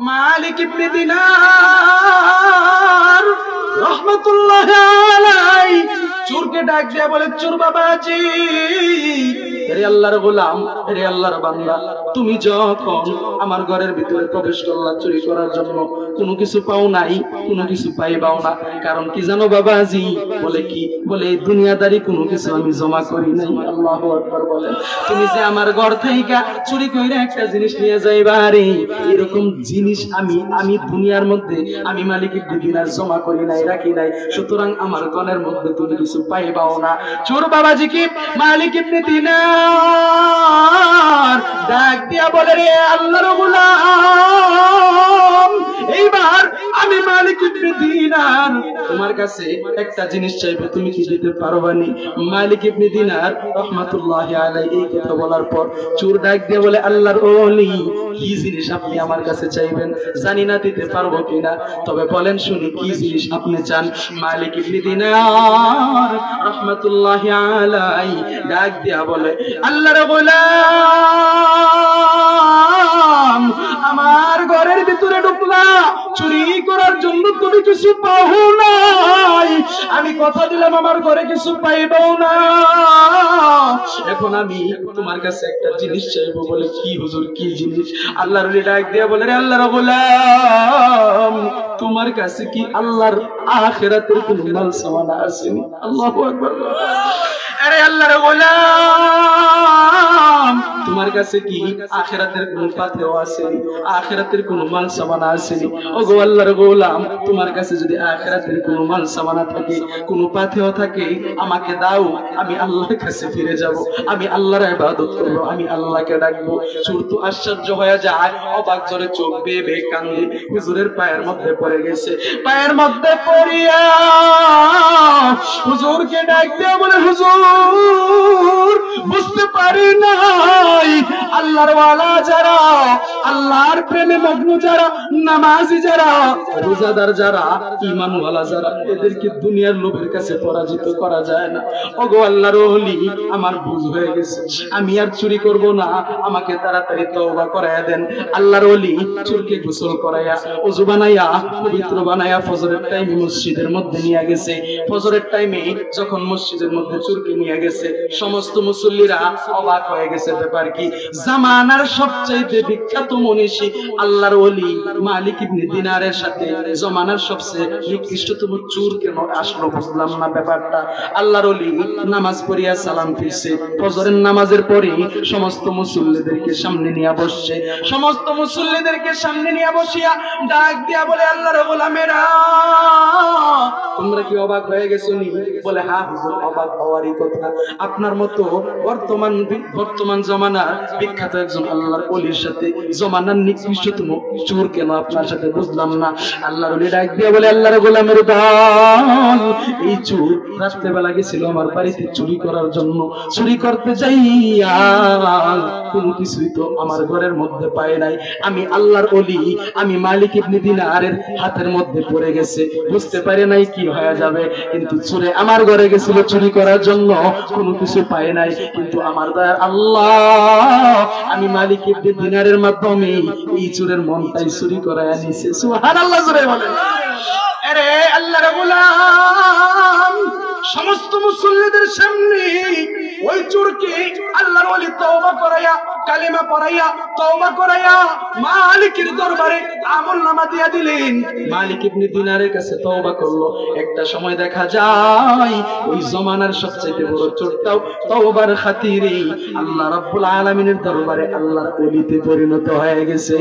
মালিক ইবনে দিনার রাহমাতুল্লাহি আলাইহি চোরকে ডাক দিয়ে বলে, চোর বাবাজি, রে আল্লাহর গোলাম, রে আল্লাহর বান্দা, তুমি যখন আমার ঘরের ভিতরে প্রবেশ করলা চুরি করার জন্য, কোনো কিছু পাও নাই, কোনো কিছু পাইবাও না। কারণ কি জানো বাবাজি? বলে কি? বলে এই দুনিয়াদারি কোনো কিছু আমি জমা করি নাই। আল্লাহু আকবার বলেন। তুমি যে আমার ঘর থেকে চুরি কইরা একটা জিনিস নিয়ে যাইবা, রে এরকম জিনিস আমি দুনিয়ার মধ্যে আমি মালিক ইবনে দিনার জমা করি নাই, রাখি নাই। সুতরাং আমার ঘরের মধ্যে তুমি কিছু পাইবাও না। চোর বাবাজি কি মালিক ইবনে দিনার ডাক দিয়া বলে, রে আল্লাহর গোলাম, এইবার আমি মালিক ইবনে দিনার তোমার কাছে একটা জিনিস চাইবো, তুমি কি দিতে পারবানি? মালিক ইবনে দিনার রাহমাতুল্লাহি আলাইহি এই কথা বলার পর চোর ডাক দিয়ে বলে, আল্লাহর ওলি, কি জিনিস আপনি আমার কাছে চাইবেন? জানি না দিতে পারবো কিনা, তবে বলেন শুনি কি জিনিস আপনি চান? মালিক ইবনে দিনার রাহমাতুল্লাহি আলাইহি ডাক দিয়া বলে, আল্লাহর গোলাম, আমার ঘরের ভিতরে ঢুকলা চুরি করার জন্য, তুমি কিছু পাও নাই, আমি কথা দিলাম আমার ঘরে কিছু পাইবাও না। এখন আমি তোমার কাছে একটা জিনিস চাইবো। বলে কি হুজুর, কি জিনিস? আল্লাহর ওলি ডাক দিয়া বলে, রে আল্লাহর গোলাম, তোমার কাছে কি আল্লাহর আখিরাতের কোন মাল সামানা আছে? আল্লাহু আকবার। আরে আল্লাহর গোলাম, তোমার কাছে কি আখিরাতের কোন পাথেও আছে? আখিরাতের কোন মাল সামানা আছে? ও গো আল্লাহর গোলাম, তোমার কাছে যদি আখিরাতের কোন মাল সামানা থাকে, কোন পাথেও থাকে, আমাকে দাও, আমি আল্লাহর কাছে ফিরে যাব, আমি আল্লাহর ইবাদত করব, আমি আল্লাহকে ডাকবো। চোর তো আশ্চর্য হয়ে যায়, অবাক জোরে চোখ বেয়ে বেয়ে কান্দে, হুজুরের পায়ের মধ্যে পড়ে গেছে। পায়ের মধ্যে পড়িয়া হুজুরকে ডাক দিয়ে বলে, হুজুর, বুঝতে পারি নাই আল্লাহর ওয়ালা যারা, আল্লাহর প্রেমে মগ্ন যারা, নামাজি যারা, রোজাদার যারা, ঈমানওয়ালা যারা, এদেরকে দুনিয়ার লোভের কাছে পরাজিত করা যায় না। ওগো আল্লাহর ওলি, আমার ভুল হয়ে গেছে, আমি আর চুরি করব না, আমাকে তাড়াতাড়ি তওবা করায়া দেন। আল্লাহর ওলি চোরকে গোসল করায়া, ওযু বানায়া, পবিত্র বানায়া ফজরের টাইমে মসজিদের মধ্যে নিয়ে গেছে। ফজরের টাইমে যখন মসজিদের মধ্যে চোরকে নিয়ে গেছে, সমস্ত মুসল্লিরা অবাক হয়ে গেছে। ব্যাপার কি? জামানার সবচেয়ে বিখ্যাত মনীষী আল্লাহর ওলি মালিক ইবনে দিনারের সাথে জামানার সবচেয়ে নিকৃষ্টতম চোর কেন আসলো? বুঝলাম না ব্যাপারটা। আল্লাহর ওলি নামাজ পড়িয়া সালাম ফিরছে। ফজরের নামাজের পরে সমস্ত মুসল্লিদেরকে সামনে নিয়ে বসছে। সমস্ত মুসল্লিদেরকে সামনে নিয়ে বসিয়া ডাক দিয়া বলে, আল্লাহর গোলামেরা, তোমরা কি অবাক হয়ে গেছো নি? বলে, হ্যাঁ হুজুর, অবাক হওয়ারই কথা। আপনার মতো বর্তমান জমানার বিখ্যাত একজন আল্লাহর ওলির সাথে জমানার নিকৃষ্টতম চোর কেন আপনার সাথে? বুঝলাম না। আল্লাহর ওলি ডাক দিয়ে বলে, আল্লাহর গোলামের দল, এই চোর রাত্রেবেলা গেছিল আমার বাড়িতে চুরি করার জন্য। চুরি করতে যাইয়া কোনো কিছুই তো আমার ঘরের মধ্যে পায় নাই। আমি আল্লাহর ওলি, আমি মালিক ইবনে দিনারের হাতের মধ্যে পড়ে গেছে, বুঝতে পারে নাই কি হয়ে যাবে। কিন্তু চোরে আমার ঘরে গেছিল চুরি করার জন্য, কোনো কিছু পায় নাই। কিন্তু আমার দয়ার আল্লাহ, আমি মালিক ইবনে দিনারের মাধ্যমে এই চোরের মনটাই চুরি করায় নিছে। সুবহানাল্লাহ জোরে বলেন। আরে আল্লাহর গোলাম, সমস্ত মুসল্লিদের সামনে ওই চোরকে আল্লাহর ওলি তওবা করায়া, কালিমা পড়াইয়া, তওবা করাইয়া মালিকের দরবারে আমলনামা দিয়া দিলেন। মালিক ইবনে দিনারের কাছে তওবা করলো। একটা সময় দেখা যায় ওই জমানার সবচেয়ে বড় চোরটাও তওবার খাতিরে আল্লাহ রাব্বুল আলামিনের দরবারে আল্লাহর ওলিতে পরিণত হয়ে গেছে।